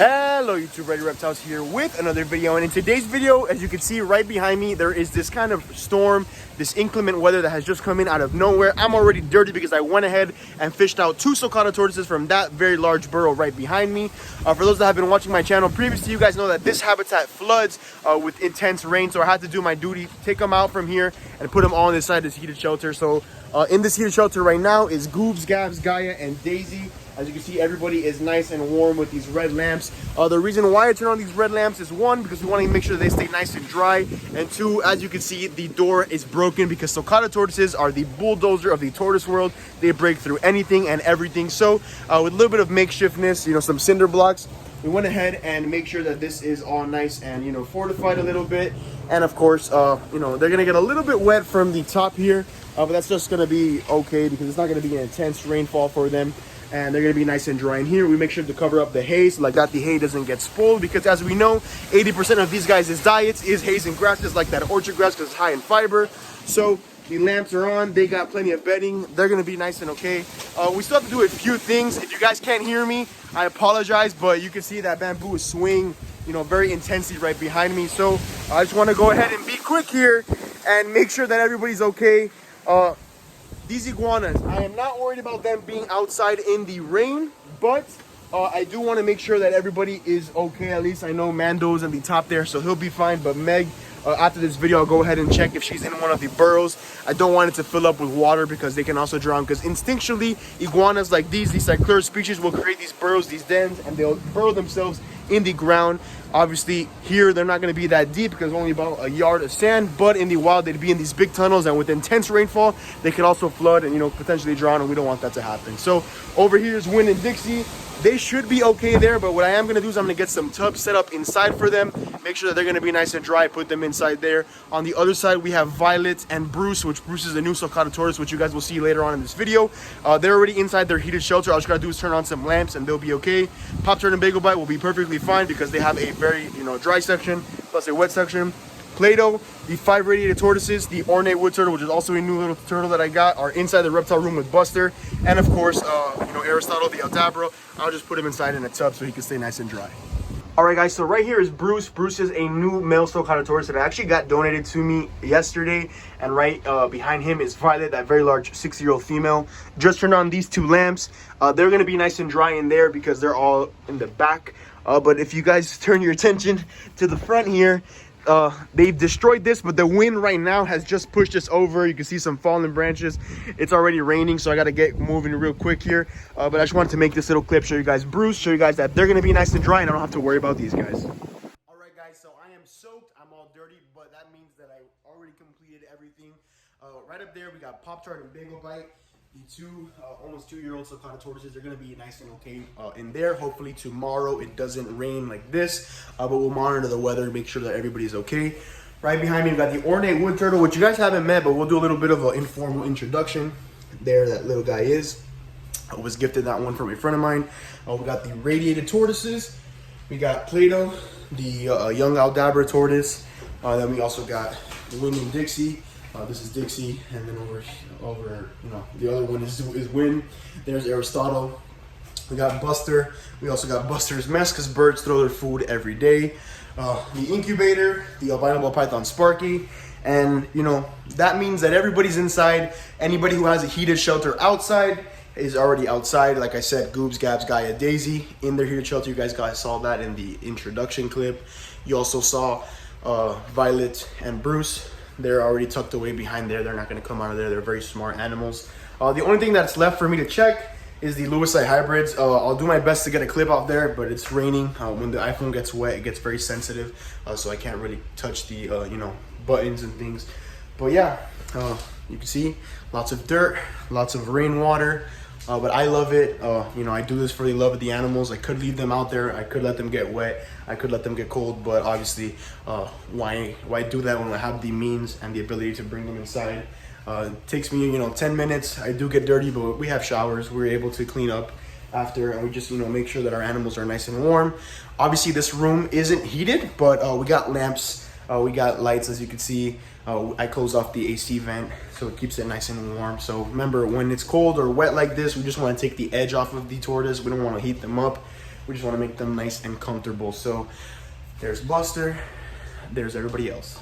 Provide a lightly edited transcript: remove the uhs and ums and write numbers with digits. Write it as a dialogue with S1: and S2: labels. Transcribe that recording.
S1: Hello YouTube, Ready Reptiles here with another video, and in today's video, as you can see right behind me, there is this kind of storm, this inclement weather that has just come in out of nowhere. I'm already dirty because I went ahead and fished out 2 sulcata tortoises from that very large burrow right behind me. For those that have been watching my channel previously, you guys know that this habitat floods with intense rain, so I had to do my duty, take them out from here and put them all inside this heated shelter. So in this heated shelter right now is Goobs, Gabs, Gaia, and Daisy. As you can see, everybody is nice and warm with these red lamps. The reason why I turn on these red lamps is 1, because we want to make sure they stay nice and dry, and 2, as you can see, the door is broken because sulcata tortoises are the bulldozer of the tortoise world. They break through anything and everything. So with a little bit of makeshiftness, you know, some cinder blocks, we went ahead and make sure that this is all nice and, you know, fortified a little bit. And of course, you know, they're gonna get a little bit wet from the top here, but that's just gonna be okay because it's not gonna be an intense rainfall for them. And they're gonna be nice and dry in here. We make sure to cover up the hay so like that the hay doesn't get spoiled, because as we know, 80% of these guys' diets is hays and grasses like that orchard grass because it's high in fiber. So the lamps are on, they got plenty of bedding, they're gonna be nice and okay. We still have to do a few things. If you guys can't hear me, I apologize, but you can see that bamboo is swaying, you know, very intensely right behind me. So I just wanna go ahead and be quick here and make sure that everybody's okay. These iguanas, I am not worried about them being outside in the rain, but I do want to make sure that everybody is okay. At least I know Mando's in the top there, so he'll be fine. But Meg, after this video, I'll go ahead and check if she's in one of the burrows. I don't want it to fill up with water because they can also drown, because instinctually, iguanas like these cyclura species will create these burrows, these dens, and they'll burrow themselves in the ground. Obviously here they're not going to be that deep because only about a yard of sand, but in the wild they'd be in these big tunnels, and with intense rainfall they could also flood and, you know, potentially drown, and we don't want that to happen. So over here is Win and Dixie. They should be okay there, but what I am going to do is I'm going to get some tubs set up inside for them, make sure that they're going to be nice and dry, put them inside there. On the other side we have Violet and Bruce, which Bruce is a new sulcata tortoise, which you guys will see later on in this video. They're already inside their heated shelter. All you gotta do is turn on some lamps and they'll be okay. Pop Tart and Bagel Bite will be perfectly fine because they have a very, you know, dry section plus a wet section. Play-Doh, the 5 radiated tortoises, the ornate wood turtle, which is also a new little turtle that I got, are inside the reptile room with Buster. And of course, you know, Aristotle, the Aldabra. I'll just put him inside in a tub so he can stay nice and dry. All right, guys, so right here is Bruce. Bruce is a new male sulcata tortoise that actually got donated to me yesterday. And right behind him is Violet, that very large 6-year-old female. Just turned on these 2 lamps. They're going to be nice and dry in there because they're all in the back. But if you guys turn your attention to the front here, they've destroyed this, but the wind right now has just pushed this over. You can see some fallen branches. It's already raining, so I got to get moving real quick here. But I just wanted to make this little clip, show you guys Bruce, show you guys that they're going to be nice and dry and I don't have to worry about these guys. All right, guys, so I am soaked. I'm all dirty, but that means that I already completed everything. Right up there, we got Pop Tart and Bagel Bite. The 2 almost 2-year-old sulcata tortoises are going to be nice and okay in there. Hopefully tomorrow it doesn't rain like this, but we'll monitor the weather, make sure that everybody's okay. Right behind me, we've got the ornate wood turtle, which you guys haven't met, but we'll do a little bit of an informal introduction. There that little guy is. I was gifted that one from a friend of mine. We got the radiated tortoises. We got Play-Doh, the young Aldabra tortoise. Then we also got Win and Dixie. This is Dixie, and then over, you know, the other one is Win. There's Aristotle. We got Buster. We also got Buster's mess because birds throw their food every day. The incubator, the albino ball python Sparky, and you know that means that everybody's inside. Anybody who has a heated shelter outside is already outside. Like I said, Goobs, Gabs, Gaia, Daisy in their heated shelter. You guys saw that in the introduction clip. You also saw Violet and Bruce. They're already tucked away behind there. They're not going to come out of there. They're very smart animals. The only thing that's left for me to check is the Lewisite hybrids. I'll do my best to get a clip out there, but it's raining. When the iPhone gets wet, it gets very sensitive, so I can't really touch the you know, buttons and things. But yeah, you can see lots of dirt, lots of rainwater. But I love it. You know, I do this for the love of the animals. I could leave them out there. I could let them get wet. I could let them get cold. But obviously, why do that when I have the means and the ability to bring them inside? It takes me, you know, 10 minutes. I do get dirty, but we have showers. We're able to clean up after, and we just, you know, make sure that our animals are nice and warm. Obviously, this room isn't heated, but we got lamps. We got lights, as you can see. I closed off the AC vent so it keeps it nice and warm. So remember, when it's cold or wet like this, we just want to take the edge off of the tortoise. We don't want to heat them up. We just want to make them nice and comfortable. So there's Buster, there's everybody else.